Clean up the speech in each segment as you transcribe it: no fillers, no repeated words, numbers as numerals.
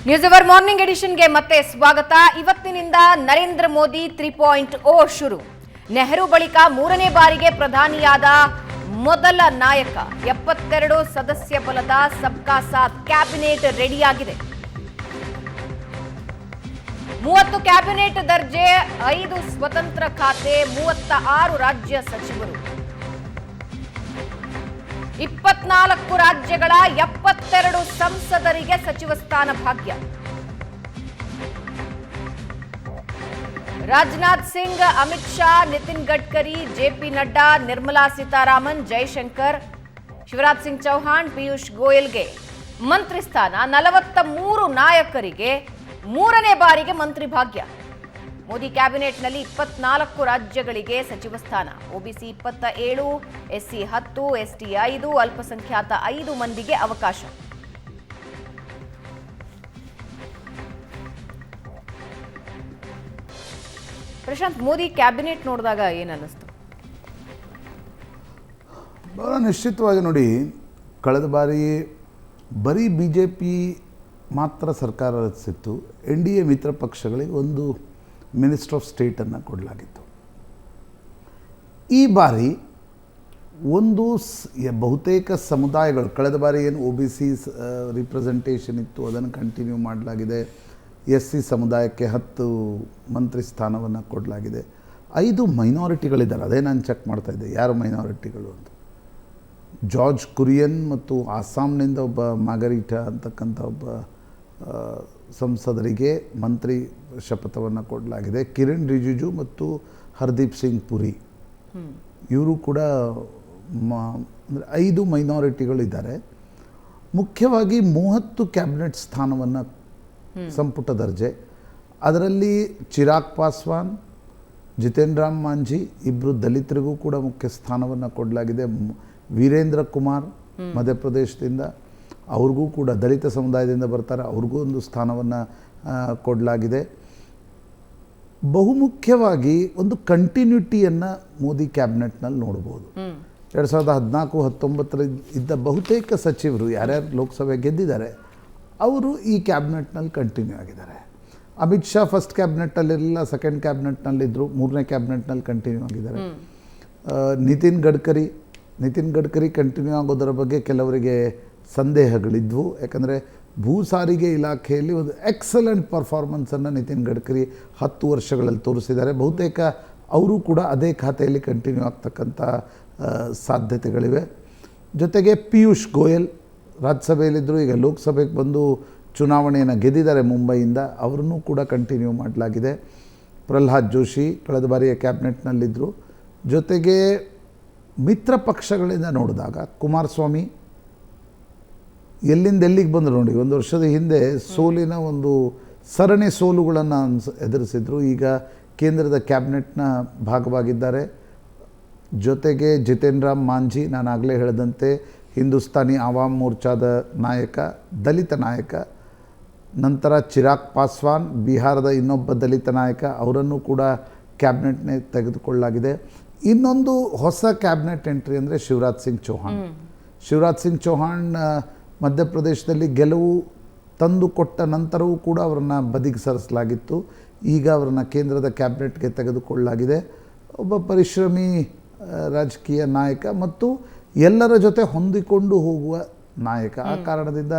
News hour morning ಎಡಿಷನ್ಗೆ ಮತ್ತೆ ಸ್ವಾಗತ. ಇವತ್ತಿನಿಂದ ನರೇಂದ್ರ ಮೋದಿ 3.0 ಶುರು. ನೆಹರು ಬಳಿಕ ಮೂರನೇ ಬಾರಿಗೆ ಪ್ರಧಾನಿಯಾದ ಮೊದಲ ನಾಯಕ. 72 ಸದಸ್ಯ ಬಲದ ಸಬ್ಕಾ ಸಾಥ್ ಕ್ಯಾಬಿನೆಟ್ ರೆಡಿಯಾಗಿದೆ. 30 ಕ್ಯಾಬಿನೆಟ್ ದರ್ಜೆ, 5 ಸ್ವತಂತ್ರ ಖಾತೆ, 36 ರಾಜ್ಯ ಸಚಿವರು, 24 ರಾಜ್ಯಗಳ 72 ಸಂಸದರಿಗೆ ಸಚಿವ ಸ್ಥಾನ ಭಾಗ್ಯ. ರಾಜನಾಥ್ ಸಿಂಗ್, ಅಮಿತ್ ಶಾ, ನಿತಿನ್ ಗಡ್ಕರಿ, ಜೆಪಿ ನಡ್ಡಾ, ನಿರ್ಮಲಾ ಸೀತಾರಾಮನ್, ಜೈಶಂಕರ್, ಶಿವರಾಜ್ ಸಿಂಗ್ ಚೌಹಾಣ್, ಪಿಯೂಷ್ ಗೋಯಲ್ಗೆ ಮಂತ್ರಿ ಸ್ಥಾನ. 43 ನಾಯಕರಿಗೆ ಮೂರನೇ ಬಾರಿಗೆ ಮಂತ್ರಿ ಭಾಗ್ಯ. ಮೋದಿ ಕ್ಯಾಬಿನೆಟ್ನಲ್ಲಿ 24 ರಾಜ್ಯಗಳಿಗೆ ಸಚಿವ ಸ್ಥಾನ. ಒಬಿಸಿ 27, ಎಸ್ಸಿ 10, ಎಸ್ಟಿ 5, ಅಲ್ಪಸಂಖ್ಯಾತ 5 ಮಂದಿಗೆ ಅವಕಾಶ. ಪ್ರಶಾಂತ್, ಮೋದಿ ಕ್ಯಾಬಿನೆಟ್ ನೋಡಿದಾಗ ಏನನ್ನಿಸ್ತು? ಬಹಳ ನಿಶ್ಚಿತವಾಗಿ ನೋಡಿ, ಕಳೆದ ಬಾರಿ ಬರೀ BJP ಮಾತ್ರ ಸರ್ಕಾರ ರಚಿಸಿತ್ತು. NDA ಮಿತ್ರ ಪಕ್ಷಗಳಿಗೆ ಒಂದು ಮಿನಿಸ್ಟರ್ ಆಫ್ ಸ್ಟೇಟನ್ನು ಕೊಡಲಾಗಿತ್ತು. ಈ ಬಾರಿ ಒಂದು ಬಹುತೇಕ ಸಮುದಾಯಗಳು, ಕಳೆದ ಬಾರಿ ಏನು OBC ರಿಪ್ರೆಸೆಂಟೇಷನ್ ಇತ್ತು ಅದನ್ನು ಕಂಟಿನ್ಯೂ ಮಾಡಲಾಗಿದೆ. SC ಸಮುದಾಯಕ್ಕೆ 10 ಮಂತ್ರಿ ಸ್ಥಾನವನ್ನು ಕೊಡಲಾಗಿದೆ. 5 ಮೈನಾರಿಟಿಗಳಿದ್ದಾರೆ. ಅದೇ ನಾನು ಚೆಕ್ ಮಾಡ್ತಾಯಿದ್ದೆ ಯಾರು ಮೈನಾರಿಟಿಗಳು ಅಂತ. ಜಾರ್ಜ್ ಕುರಿಯನ್ ಮತ್ತು ಅಸ್ಸಾಂನಿಂದ ಒಬ್ಬ ಮಾಗರೀಟಾ ಅಂತಕ್ಕಂಥ ಒಬ್ಬ ಸಂಸದರಿಗೆ ಮಂತ್ರಿ ಶಪಥವನ್ನು ಕೊಡಲಾಗಿದೆ. ಕಿರಣ್ ರಿಜಿಜು ಮತ್ತು ಹರ್ದೀಪ್ ಸಿಂಗ್ ಪುರಿ ಇವರು ಕೂಡ ಅಂದರೆ 5 ಮೈನಾರಿಟಿಗಳಿದ್ದಾರೆ. ಮುಖ್ಯವಾಗಿ 30 ಕ್ಯಾಬಿನೆಟ್ ಸ್ಥಾನವನ್ನು ಸಂಪುಟ ದರ್ಜೆ, ಅದರಲ್ಲಿ ಚಿರಾಗ್ ಪಾಸ್ವಾನ್, ಜಿತೇನ್ ರಾಮ್ ಮಾಂಝಿ ಇಬ್ಬರು ದಲಿತರಿಗೂ ಕೂಡ ಮುಖ್ಯ ಸ್ಥಾನವನ್ನು ಕೊಡಲಾಗಿದೆ. ವೀರೇಂದ್ರ ಕುಮಾರ್ ಮಧ್ಯಪ್ರದೇಶದಿಂದ, ಅವ್ರಿಗೂ ಕೂಡ ದಲಿತ ಸಮುದಾಯದಿಂದ ಬರ್ತಾರೆ, ಅವ್ರಿಗೂ ಒಂದು ಸ್ಥಾನವನ್ನು ಕೊಡಲಾಗಿದೆ. ಬಹುಮುಖ್ಯವಾಗಿ ಒಂದು ಕಂಟಿನ್ಯೂಟಿಯನ್ನು ಮೋದಿ ಕ್ಯಾಬಿನೆಟ್ನಲ್ಲಿ ನೋಡ್ಬೋದು. 2014-19 ಇದ್ದ ಬಹುತೇಕ ಸಚಿವರು ಯಾರ್ಯಾರು ಲೋಕಸಭೆ ಗೆದ್ದಿದ್ದಾರೆ ಅವರು ಈ ಕ್ಯಾಬಿನೆಟ್ನಲ್ಲಿ ಕಂಟಿನ್ಯೂ ಆಗಿದ್ದಾರೆ. ಅಮಿತ್ ಶಾ ಫಸ್ಟ್ ಕ್ಯಾಬಿನೆಟ್ಟಲ್ಲಿರಲಿಲ್ಲ, ಸೆಕೆಂಡ್ ಕ್ಯಾಬಿನೆಟ್ನಲ್ಲಿದ್ದರು, ಮೂರನೇ ಕ್ಯಾಬಿನೆಟ್ನಲ್ಲಿ ಕಂಟಿನ್ಯೂ ಆಗಿದ್ದಾರೆ. ನಿತಿನ್ ಗಡ್ಕರಿ ಕಂಟಿನ್ಯೂ ಆಗೋದರ ಬಗ್ಗೆ ಕೆಲವರಿಗೆ ಸಂದೇಹಗಳಿದ್ವು. ಯಾಕಂದರೆ ಭೂ ಸಾರಿಗೆ ಇಲಾಖೆಯಲ್ಲಿ ಒಂದು ಎಕ್ಸಲೆಂಟ್ ಪರ್ಫಾರ್ಮೆನ್ಸನ್ನು ನಿತಿನ್ ಗಡ್ಕರಿ 10 ವರ್ಷಗಳಲ್ಲಿ ತೋರಿಸಿದ್ದಾರೆ. ಬಹುತೇಕ ಅವರು ಕೂಡ ಅದೇ ಖಾತೆಯಲ್ಲಿ ಕಂಟಿನ್ಯೂ ಆಗ್ತಕ್ಕಂಥ ಸಾಧ್ಯತೆಗಳಿವೆ. ಜೊತೆಗೆ ಪಿಯೂಷ್ ಗೋಯಲ್ ರಾಜ್ಯಸಭೆಯಲ್ಲಿದ್ದರು, ಈಗ ಲೋಕಸಭೆಗೆ ಬಂದು ಚುನಾವಣೆಯನ್ನು ಗೆದ್ದಿದ್ದಾರೆ ಮುಂಬೈಯಿಂದ, ಅವರನ್ನು ಕೂಡ ಕಂಟಿನ್ಯೂ ಮಾಡಲಾಗಿದೆ. ಪ್ರಹ್ಲಾದ್ ಜೋಶಿ ಕಳೆದ ಬಾರಿಯ ಕ್ಯಾಬಿನೆಟ್ನಲ್ಲಿದ್ದರು. ಜೊತೆಗೆ ಮಿತ್ರ ಪಕ್ಷಗಳಿಂದ ನೋಡಿದಾಗ ಕುಮಾರಸ್ವಾಮಿ ಎಲ್ಲಿಂದ ಎಲ್ಲಿಗೆ ಬಂದರು ನೋಡಿ. 1 ವರ್ಷದ ಹಿಂದೆ ಸೋಲಿನ ಒಂದು ಸರಣಿ ಸೋಲುಗಳನ್ನು ಎದುರಿಸಿದ್ರು. ಈಗ ಕೇಂದ್ರದ ಕ್ಯಾಬಿನೆಟ್ನ ಭಾಗವಾಗಿದ್ದಾರೆ. ಜೊತೆಗೆ ಜಿತೇನ್ ರಾಮ್ ಮಾಂಝಿ, ನಾನು ಆಗಲೇ ಹೇಳಿದಂತೆ ಹಿಂದೂಸ್ತಾನಿ ಆವಾಮ್ ಮೋರ್ಚಾದ ನಾಯಕ, ದಲಿತ ನಾಯಕ. ನಂತರ ಚಿರಾಗ್ ಪಾಸ್ವಾನ್, ಬಿಹಾರದ ಇನ್ನೊಬ್ಬ ದಲಿತ ನಾಯಕ, ಅವರನ್ನು ಕೂಡ ಕ್ಯಾಬಿನೆಟ್ನೇ ತೆಗೆದುಕೊಳ್ಳಲಾಗಿದೆ. ಇನ್ನೊಂದು ಹೊಸ ಕ್ಯಾಬಿನೆಟ್ ಎಂಟ್ರಿ ಅಂದರೆ ಶಿವರಾಜ್ ಸಿಂಗ್ ಚೌಹಾಣ್ ಮಧ್ಯಪ್ರದೇಶದಲ್ಲಿ ಗೆಲುವು ತಂದು ಕೊಟ್ಟ ನಂತರವೂ ಕೂಡ ಅವರನ್ನು ಬದಿಗೆ ಸರಿಸಲಾಗಿತ್ತು. ಈಗ ಅವರನ್ನು ಕೇಂದ್ರದ ಕ್ಯಾಬಿನೆಟ್ಗೆ ತೆಗೆದುಕೊಳ್ಳಲಾಗಿದೆ. ಒಬ್ಬ ಪರಿಶ್ರಮಿ ರಾಜಕೀಯ ನಾಯಕ ಮತ್ತು ಎಲ್ಲರ ಜೊತೆ ಹೊಂದಿಕೊಂಡು ಹೋಗುವ ನಾಯಕ. ಆ ಕಾರಣದಿಂದ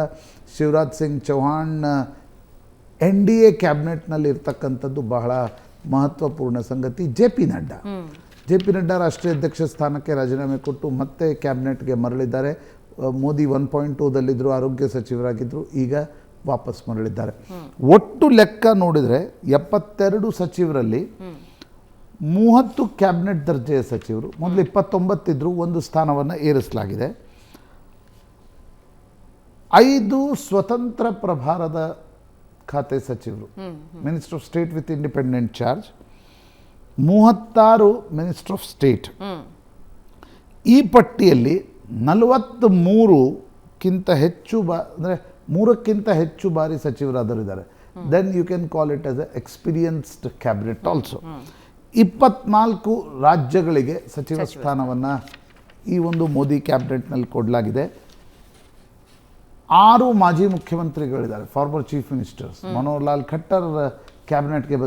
ಶಿವರಾಜ್ ಸಿಂಗ್ ಚೌಹಾಣ್ NDA ಕ್ಯಾಬಿನೆಟ್ನಲ್ಲಿ ಇರ್ತಕ್ಕಂಥದ್ದು ಬಹಳ ಮಹತ್ವಪೂರ್ಣ ಸಂಗತಿ. ಜೆ ಪಿ ನಡ್ಡಾ ರಾಷ್ಟ್ರೀಯ ಅಧ್ಯಕ್ಷ ಸ್ಥಾನಕ್ಕೆ ರಾಜೀನಾಮೆ ಕೊಟ್ಟು ಮತ್ತೆ ಕ್ಯಾಬಿನೆಟ್ಗೆ ಮರಳಿದ್ದಾರೆ. ಮೋದಿ 1.2ದಲ್ಲಿದ್ದರು, ಆರೋಗ್ಯ ಸಚಿವರಾಗಿದ್ದರು, ಈಗ ವಾಪಸ್ ಮರಳಿದ್ದಾರೆ. ಒಟ್ಟು ಲೆಕ್ಕ ನೋಡಿದರೆ 72 ಸಚಿವರಲ್ಲಿ 30 ಕ್ಯಾಬಿನೆಟ್ ದರ್ಜೆಯ ಸಚಿವರು, ಮೊದಲು 29 ಇದ್ದರು, ಒಂದು ಸ್ಥಾನವನ್ನು ಏರಿಸಲಾಗಿದೆ. 5 ಸ್ವತಂತ್ರ ಪ್ರಭಾರದ ಖಾತೆ ಸಚಿವರು, minister of state with independent charge, 36 minister of state. ಈ ಪಟ್ಟಿಯಲ್ಲಿ 43ಕ್ಕಿಂತ ಹೆಚ್ಚು ಅಂದರೆ 3ಕ್ಕಿಂತ ಹೆಚ್ಚು ಬಾರಿ ಸಚಿವರಾದವರಿದ್ದಾರೆ. Then you can call it as a experienced cabinet also. 24 ರಾಜ್ಯಗಳಿಗೆ ಸಚಿವ ಸ್ಥಾನವನ್ನು ಈ ಒಂದು ಮೋದಿ ಕ್ಯಾಬಿನೆಟ್ನಲ್ಲಿ ಕೊಡಲಾಗಿದೆ. 6 ಮಾಜಿ ಮುಖ್ಯಮಂತ್ರಿಗಳಿದ್ದಾರೆ, former chief ministers. Manohar Lal Khattar ಕ್ಯಾಬಿನೆಟ್ಗೆ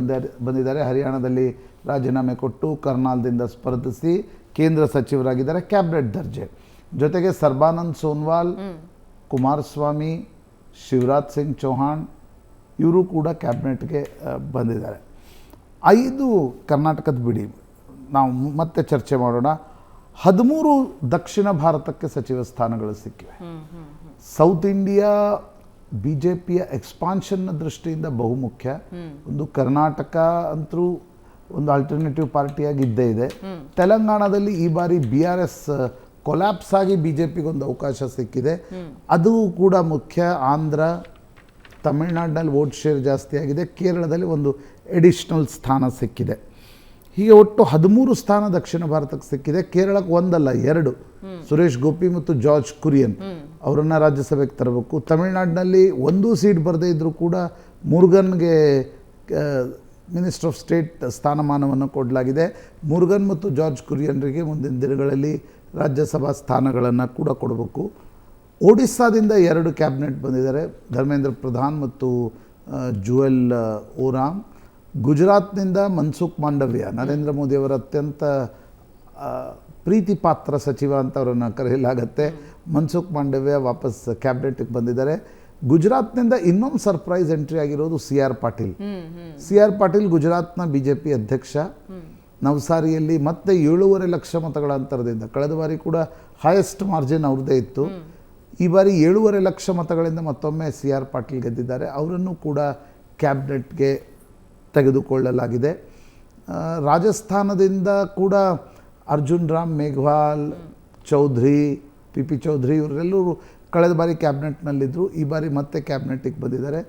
ಬಂದಿದ್ದಾರೆ. ಹರಿಯಾಣದಲ್ಲಿ ರಾಜೀನಾಮೆ ಕೊಟ್ಟು ಕರ್ನಾಲ್ದಿಂದ ಸ್ಪರ್ಧಿಸಿ ಕೇಂದ್ರ ಸಚಿವರಾಗಿದ್ದಾರೆ, ಕ್ಯಾಬಿನೆಟ್ ದರ್ಜೆ. ಜೊತೆಗೆ ಸರ್ಬಾನಂದ್ ಸೋನ್ವಾಲ್, ಕುಮಾರಸ್ವಾಮಿ, ಶಿವರಾಜ್ ಸಿಂಗ್ ಚೌಹಾಣ್ ಇವರು ಕೂಡ ಕ್ಯಾಬಿನೆಟ್ಗೆ ಬಂದಿದ್ದಾರೆ. 5 ಕರ್ನಾಟಕದ ಬಿಡಿ, ನಾವು ಮತ್ತೆ ಚರ್ಚೆ ಮಾಡೋಣ. 13 ದಕ್ಷಿಣ ಭಾರತಕ್ಕೆ ಸಚಿವ ಸ್ಥಾನಗಳು ಸಿಕ್ಕಿವೆ. ಸೌತ್ ಇಂಡಿಯಾ BJPಯ ಎಕ್ಸ್ಪಾನ್ಷನ್ನ ದೃಷ್ಟಿಯಿಂದ ಬಹುಮುಖ್ಯ. ಒಂದು ಕರ್ನಾಟಕ ಅಂತೂ ಒಂದು ಆಲ್ಟರ್ನೇಟಿವ್ ಪಾರ್ಟಿಯಾಗಿ ಇದ್ದೇ ಇದೆ. ತೆಲಂಗಾಣದಲ್ಲಿ ಈ ಬಾರಿ BRS ಕೊಲ್ಯಾಪ್ಸ್ ಆಗಿ BJPಗೆ ಒಂದು ಅವಕಾಶ ಸಿಕ್ಕಿದೆ, ಅದು ಕೂಡ ಮುಖ್ಯ. ಆಂಧ್ರ, ತಮಿಳುನಾಡಿನಲ್ಲಿ ವೋಟ್ ಶೇರ್ ಜಾಸ್ತಿ ಆಗಿದೆ, ಕೇರಳದಲ್ಲಿ ಒಂದು ಎಡಿಷ್ನಲ್ ಸ್ಥಾನ ಸಿಕ್ಕಿದೆ. ಹೀಗೆ ಒಟ್ಟು 13 ಸ್ಥಾನ ದಕ್ಷಿಣ ಭಾರತಕ್ಕೆ ಸಿಕ್ಕಿದೆ. ಕೇರಳಕ್ಕೆ 1 ಅಲ್ಲ 2, ಸುರೇಶ್ ಗೋಪಿ ಮತ್ತು ಜಾರ್ಜ್ ಕುರಿಯನ್ ಅವರನ್ನು ರಾಜ್ಯಸಭೆಗೆ ತರಬೇಕು. ತಮಿಳುನಾಡಿನಲ್ಲಿ 1 ಸೀಟ್ ಬರದೇ ಇದ್ದರೂ ಕೂಡ ಮುರುಗನ್ಗೆ ಮಿನಿಸ್ಟರ್ ಆಫ್ ಸ್ಟೇಟ್ ಸ್ಥಾನಮಾನವನ್ನು ಕೊಡಲಾಗಿದೆ. ಮುರುಗನ್ ಮತ್ತು ಜಾರ್ಜ್ ಕುರಿಯನ್ರಿಗೆ ಮುಂದಿನ ದಿನಗಳಲ್ಲಿ ರಾಜ್ಯಸಭಾ ಸ್ಥಾನಗಳನ್ನು ಕೂಡ ಕೊಡಬೇಕು. ಒಡಿಸ್ಸಾದಿಂದ 2 ಕ್ಯಾಬಿನೆಟ್ ಬಂದಿದ್ದಾರೆ, ಧರ್ಮೇಂದ್ರ ಪ್ರಧಾನ್ ಮತ್ತು ಜುವೆಲ್ ಓರಾಮ್. ಗುಜರಾತ್ನಿಂದ ಮನ್ಸುಖ್ ಮಾಂಡವ್ಯ, ನರೇಂದ್ರ ಮೋದಿಯವರ ಅತ್ಯಂತ ಪ್ರೀತಿ ಪಾತ್ರ ಸಚಿವ ಅಂತ ಅವರನ್ನು ಕರೆಯಲಾಗತ್ತೆ. ಮನ್ಸುಖ್ ಮಾಂಡವ್ಯ ವಾಪಸ್ ಕ್ಯಾಬಿನೆಟ್ಗೆ ಬಂದಿದ್ದಾರೆ. ಗುಜರಾತ್ನಿಂದ ಇನ್ನೊಂದು ಸರ್ಪ್ರೈಸ್ ಎಂಟ್ರಿ ಆಗಿರೋದು CR ಪಾಟೀಲ್. CR ಪಾಟೀಲ್ ಗುಜರಾತ್ನ BJP ಅಧ್ಯಕ್ಷ. ನವಸಾರಿಯಲ್ಲಿ ಮತ್ತೆ 7.5 ಲಕ್ಷ ಮತಗಳ ಅಂತರದಿಂದ, ಕಳೆದ ಬಾರಿ ಕೂಡ ಹೈಯೆಸ್ಟ್ ಮಾರ್ಜಿನ್ ಅವ್ರದ್ದೇ ಇತ್ತು. ಈ ಬಾರಿ 7.5 ಲಕ್ಷ ಮತಗಳಿಂದ ಮತ್ತೊಮ್ಮೆ CR ಪಾಟೀಲ್ ಗೆದ್ದಿದ್ದಾರೆ. ಅವರನ್ನು ಕೂಡ ಕ್ಯಾಬಿನೆಟ್ಗೆ ತೆಗೆದುಕೊಳ್ಳಲಾಗಿದೆ. ರಾಜಸ್ಥಾನದಿಂದ ಕೂಡ ಅರ್ಜುನ್ ರಾಮ್ ಮೇಘವಾಲ್, ಚೌಧರಿ, PP ಚೌಧರಿ ಇವರೆಲ್ಲರೂ ಕಳೆದ ಬಾರಿ ಕ್ಯಾಬಿನೆಟ್ನಲ್ಲಿದ್ದರು, ಈ ಬಾರಿ ಮತ್ತೆ ಕ್ಯಾಬಿನೆಟ್ಟಿಗೆ ಬಂದಿದ್ದಾರೆ.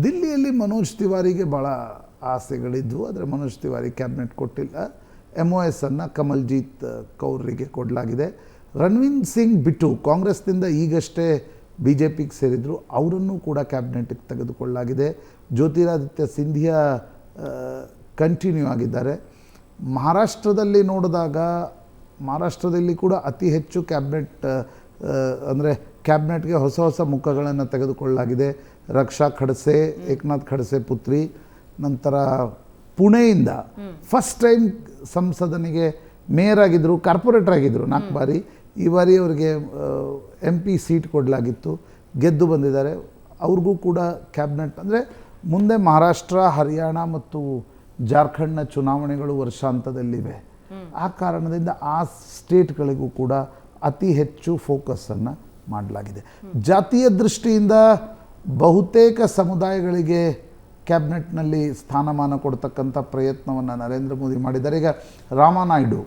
ದಿಲ್ಲಿಯಲ್ಲಿ ಮನೋಜ್ ತಿವಾರಿಗೆ ಭಾಳ ಆಸೆಗಳಿದ್ವು, ಆದರೆ ಮನೋಜ್ ತಿವಾರಿ ಕ್ಯಾಬಿನೆಟ್ ಕೊಟ್ಟಿಲ್ಲ. MOS ಅನ್ನು ಕಮಲ್ಜೀತ್ ಕೌರ್ರಿಗೆ ಕೊಡಲಾಗಿದೆ. ರಣವೀರ್ ಸಿಂಗ್ ಬಿಟ್ಟು ಕಾಂಗ್ರೆಸ್ನಿಂದ ಈಗಷ್ಟೇ BJPಗೆ ಸೇರಿದರು, ಅವರನ್ನು ಕೂಡ ಕ್ಯಾಬಿನೆಟ್ಗೆ ತೆಗೆದುಕೊಳ್ಳಲಾಗಿದೆ. ಜ್ಯೋತಿರಾದಿತ್ಯ ಸಿಂಧಿಯಾ ಕಂಟಿನ್ಯೂ ಆಗಿದ್ದಾರೆ. ಮಹಾರಾಷ್ಟ್ರದಲ್ಲಿ ನೋಡಿದಾಗ ಮಹಾರಾಷ್ಟ್ರದಲ್ಲಿ ಕೂಡ ಅತಿ ಹೆಚ್ಚು ಕ್ಯಾಬಿನೆಟ್ ಅಂದರೆ ಕ್ಯಾಬಿನೆಟ್ಗೆ ಹೊಸ ಮುಖಗಳನ್ನು ತೆಗೆದುಕೊಳ್ಳಲಾಗಿದೆ. ರಕ್ಷಾ ಖಡ್ಸೆ, ಏಕನಾಥ್ ಖಡ್ಸೆ ಪುತ್ರಿ. ನಂತರ ಪುಣೆಯಿಂದ ಫಸ್ಟ್ ಟೈಮ್ ಸಂಸದನಿಗೆ ಮೇಯರ್ ಆಗಿದ್ದರು, ಕಾರ್ಪೊರೇಟರ್ ಆಗಿದ್ದರು 4 ಬಾರಿ. ಈ ಬಾರಿ ಅವರಿಗೆ MP ಸೀಟ್ ಕೊಡಲಾಗಿತ್ತು, ಗೆದ್ದು ಬಂದಿದ್ದಾರೆ. ಅವ್ರಿಗೂ ಕೂಡ ಕ್ಯಾಬಿನೆಟ್ ಅಂದರೆ ಮುಂದೆ ಮಹಾರಾಷ್ಟ್ರ, ಹರಿಯಾಣ ಮತ್ತು ಜಾರ್ಖಂಡ್ನ ಚುನಾವಣೆಗಳು ವರ್ಷಾಂತದಲ್ಲಿವೆ. ಆ ಕಾರಣದಿಂದ ಆ ಸ್ಟೇಟ್ಗಳಿಗೂ ಕೂಡ ಅತಿ ಹೆಚ್ಚು ಫೋಕಸನ್ನು ಮಾಡಲಾಗಿದೆ. ಜಾತಿಯ ದೃಷ್ಟಿಯಿಂದ ಬಹುತೇಕ ಸಮುದಾಯಗಳಿಗೆ ಕ್ಯಾಬಿನೆಟ್ನಲ್ಲಿ ಸ್ಥಾನಮಾನ ಕೊಡ್ತಕ್ಕಂಥ ಪ್ರಯತ್ನವನ್ನು ನರೇಂದ್ರ ಮೋದಿ ಮಾಡಿದ್ದಾರೆ. ಈಗ ರಾಮನಾಯ್ಡು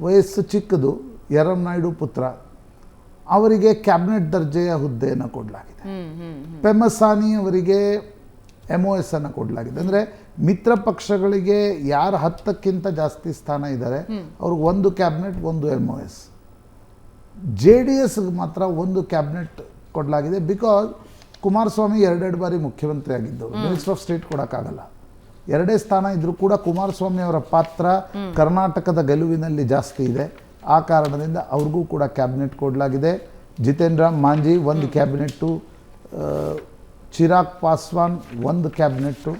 ವಯಸ್ಸು ಚಿಕ್ಕದು, ಯರಂ ನಾಯ್ಡು ಪುತ್ರ, ಅವರಿಗೆ ಕ್ಯಾಬಿನೆಟ್ ದರ್ಜೆಯ ಹುದ್ದೆಯನ್ನು ಕೊಡಲಾಗಿದೆ. ಪೆಮ್ಮಸಾನಿ ಅವರಿಗೆ MOS ಅನ್ನು ಕೊಡಲಾಗಿದೆ. ಅಂದರೆ ಮಿತ್ರ ಪಕ್ಷಗಳಿಗೆ ಯಾರು 10ಕ್ಕಿಂತ ಜಾಸ್ತಿ ಸ್ಥಾನ ಇದ್ದಾರೆ ಅವ್ರಿಗೆ 1 ಕ್ಯಾಬಿನೆಟ್, 1 MOS. JDSಗೆ ಮಾತ್ರ 1 ಕ್ಯಾಬಿನೆಟ್ ಕೊಡಲಾಗಿದೆ. ಬಿಕಾಸ್ ಕುಮಾರಸ್ವಾಮಿ 2 ಬಾರಿ ಮುಖ್ಯಮಂತ್ರಿ ಆಗಿದ್ದವರು, ಮಿನಿಸ್ಟರ್ ಆಫ್ ಸ್ಟೇಟ್ ಕೊಡೋಕ್ಕಾಗಲ್ಲ. 2 ಸ್ಥಾನ ಇದ್ದರೂ ಕೂಡ ಕುಮಾರಸ್ವಾಮಿ ಅವರ ಪಾತ್ರ ಕರ್ನಾಟಕದ ಗೆಲುವಿನಲ್ಲಿ ಜಾಸ್ತಿ ಇದೆ. ಆ ಕಾರಣದಿಂದ ಅವ್ರಿಗೂ ಕೂಡ ಕ್ಯಾಬಿನೆಟ್ ಕೊಡಲಾಗಿದೆ. ಜಿತೇನ್ ರಾಮ್ ಮಾಂಜಿ 1 ಕ್ಯಾಬಿನೆಟ್ಟು, ಚಿರಾಗ್ ಪಾಸ್ವಾನ್ 1 ಕ್ಯಾಬಿನೆಟ್ಟು.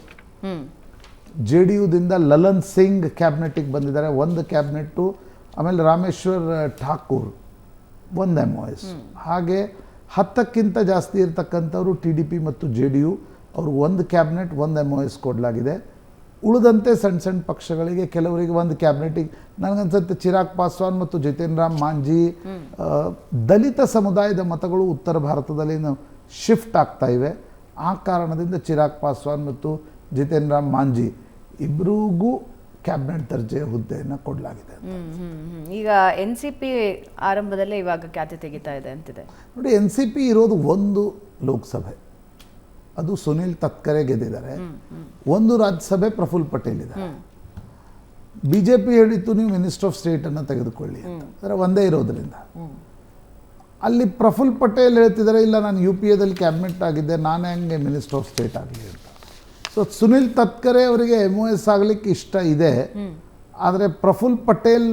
JDUದಿಂದ ಲಲನ್ ಸಿಂಗ್ ಕ್ಯಾಬಿನೆಟ್ಟಿಗೆ ಬಂದಿದ್ದಾರೆ, 1 ಕ್ಯಾಬಿನೆಟ್ಟು. ಆಮೇಲೆ ರಾಮೇಶ್ವರ್ ಠಾಕೂರ್ 1 MOS. ಹಾಗೆ 10ಕ್ಕಿಂತ ಜಾಸ್ತಿ ಇರತಕ್ಕಂಥವ್ರು TDP ಮತ್ತು JDU, ಅವ್ರಿಗೆ 1 ಕ್ಯಾಬಿನೆಟ್, 1 MOS ಕೊಡಲಾಗಿದೆ. ಉಳಿದಂತೆ ಸಣ್ಣ ಪಕ್ಷಗಳಿಗೆ ಕೆಲವರಿಗೆ 1 ಕ್ಯಾಬಿನೆಟಿಗೆ. ನನಗನ್ಸುತ್ತೆ ಚಿರಾಗ್ ಪಾಸ್ವಾನ್ ಮತ್ತು ಜಿತೇನ್ ರಾಮ್ ಮಾಂಜಿ, ದಲಿತ ಸಮುದಾಯದ ಮತಗಳು ಉತ್ತರ ಭಾರತದಲ್ಲಿ ಶಿಫ್ಟ್ ಆಗ್ತಾ ಇವೆ. ಆ ಕಾರಣದಿಂದ ಚಿರಾಗ್ ಪಾಸ್ವಾನ್ ಮತ್ತು ಜಿತೇನ್ ರಾಮ್ ಮಾಂಜಿ ಇಬ್ಬರಿಗೂ ಕ್ಯಾಬಿನೆಟ್ ದರ್ಜೆಯ ಹುದ್ದೆಯನ್ನು ಕೊಡಲಾಗಿದೆ. ಈಗ NCP ಆರಂಭದಲ್ಲೇ ಇವಾಗ ಖ್ಯಾತಿ ತೆಗಿತಾ ಇದೆ ಅಂತಿದೆ ನೋಡಿ. NCP ಇರೋದು 1 ಲೋಕಸಭೆ, ಅದು ಸುನಿಲ್ ತತ್ಕರೆ ಗೆದ್ದಿದ್ದಾರೆ. 1 ರಾಜ್ಯಸಭೆ ಪ್ರಫುಲ್ ಪಟೇಲ್ ಇದ್ದಾರೆ. BJP ಹೇಳಿತ್ತು ನೀವು ಮಿನಿಸ್ಟರ್ ಆಫ್ ಸ್ಟೇಟನ್ನು ತೆಗೆದುಕೊಳ್ಳಿ ಅಂತ, ಅಂದರೆ ಒಂದೇ ಇರೋದ್ರಿಂದ. ಅಲ್ಲಿ ಪ್ರಫುಲ್ ಪಟೇಲ್ ಹೇಳ್ತಿದ್ದಾರೆ ಇಲ್ಲ ನಾನು UPAದಲ್ಲಿ ಕ್ಯಾಬಿನೆಟ್ ಆಗಿದ್ದೆ, ನಾನೇ ಹಂಗೆ ಮಿನಿಸ್ಟರ್ ಆಫ್ ಸ್ಟೇಟ್ ಆಗಲಿ ಅಂತ. ಸೊ ಸುನಿಲ್ ತತ್ಕರೆ ಅವರಿಗೆ MOS ಆಗಲಿಕ್ಕೆ ಇಷ್ಟ ಇದೆ, ಆದರೆ ಪ್ರಫುಲ್ ಪಟೇಲ್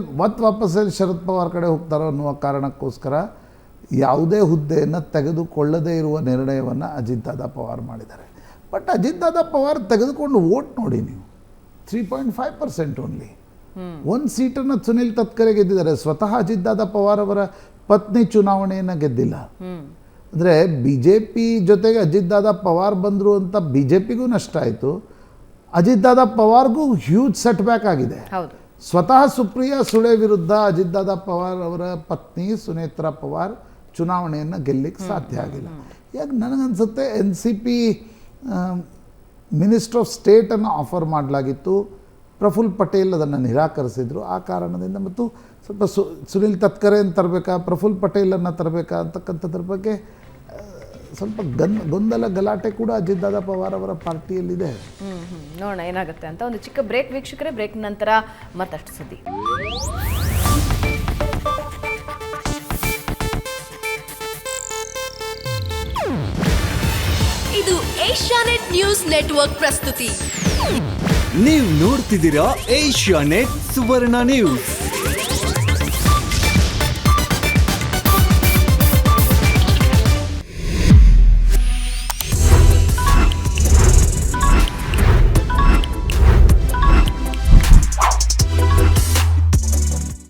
ವಾಪಸ್ಸಲ್ಲಿ ಶರದ್ ಪವಾರ್ ಕಡೆ ಹೋಗ್ತಾರೋ ಅನ್ನುವ ಕಾರಣಕ್ಕೋಸ್ಕರ ಯಾವುದೇ ಹುದ್ದೆಯನ್ನು ತೆಗೆದುಕೊಳ್ಳದೇ ಇರುವ ನಿರ್ಣಯವನ್ನು ಅಜಿತ್ ದಾದಾ ಪವಾರ್ ಮಾಡಿದ್ದಾರೆ. ಬಟ್ ಅಜಿತ್ ದಾದಾ ಪವಾರ್ ತೆಗೆದುಕೊಂಡು ವೋಟ್ ನೋಡಿ ನೀವು, 3.5% ಓನ್ಲಿ. ಒಂದು ಸೀಟನ್ನು ಸುನಿಲ್ ತತ್ಕರೆ ಗೆದ್ದಿದ್ದಾರೆ. ಸ್ವತಃ ಅಜಿತ್ ದಾದಾ ಪವಾರ್ ಅವರ ಪತ್ನಿ ಚುನಾವಣೆಯನ್ನು ಗೆದ್ದಿಲ್ಲ. ಅಂದರೆ ಬಿ ಜೆ ಪಿ ಜೊತೆಗೆ ಅಜಿತ್ ದಾದಾ ಪವಾರ್ ಬಂದರು ಅಂತ ಬಿ ಜೆ ಪಿಗೂ ನಷ್ಟ ಆಯಿತು, ಅಜಿತ್ ದಾದಾ ಪವಾರ್ಗೂ ಹ್ಯೂಜ್ ಸೆಟ್ ಬ್ಯಾಕ್ ಆಗಿದೆ. ಹೌದು. ಸ್ವತಃ ಸುಪ್ರಿಯಾ ಸುಳೆ ವಿರುದ್ಧ ಅಜಿತ್ ದಾದಾ ಪವಾರ್ ಅವರ ಪತ್ನಿ ಸುನೇತ್ರಾ ಪವಾರ್ ಚುನಾವಣೆಯನ್ನು ಗೆಲ್ಲಲಿಕ್ಕೆ ಸಾಧ್ಯ ಆಗಿಲ್ಲ. ಈಗ ನನಗನ್ಸುತ್ತೆ NCP ಮಿನಿಸ್ಟರ್ ಆಫ್ ಸ್ಟೇಟನ್ನು ಆಫರ್ ಮಾಡಲಾಗಿತ್ತು, ಪ್ರಫುಲ್ ಪಟೇಲ್ ಅದನ್ನು ನಿರಾಕರಿಸಿದರು. ಆ ಕಾರಣದಿಂದ ಮತ್ತು ಸ್ವಲ್ಪ ಸುನಿಲ್ ತತ್ಕರೆಯನ್ನು ತರಬೇಕಾ, ಪ್ರಫುಲ್ ಪಟೇಲನ್ನು ತರಬೇಕಾ ಅಂತಕ್ಕಂಥದ್ರ ಬಗ್ಗೆ ಸ್ವಲ್ಪ ಗೊಂದಲ ಗಲಾಟೆ ಕೂಡ ಅಜಿತ್ ದಾದಾ ಪವಾರ್ ಅವರ ಪಾರ್ಟಿಯಲ್ಲಿದೆ. ನೋಡೋಣ ಏನಾಗುತ್ತೆ ಅಂತ. ಒಂದು ಚಿಕ್ಕ ಬ್ರೇಕ್ ವೀಕ್ಷಕರೇ, ಬ್ರೇಕ್ ನಂತರ ಮತ್ತಷ್ಟು ಸುದ್ದಿ. ಇದು ಏಷ್ಯಾನೆಟ್ ನ್ಯೂಸ್ ನೆಟ್ವರ್ಕ್ ಪ್ರಸ್ತುತಿ. ನೀವು ನೋಡ್ತಿದ್ದೀರಾ ಏಷ್ಯಾನೆಟ್ ಸುವರ್ಣ ನ್ಯೂಸ್.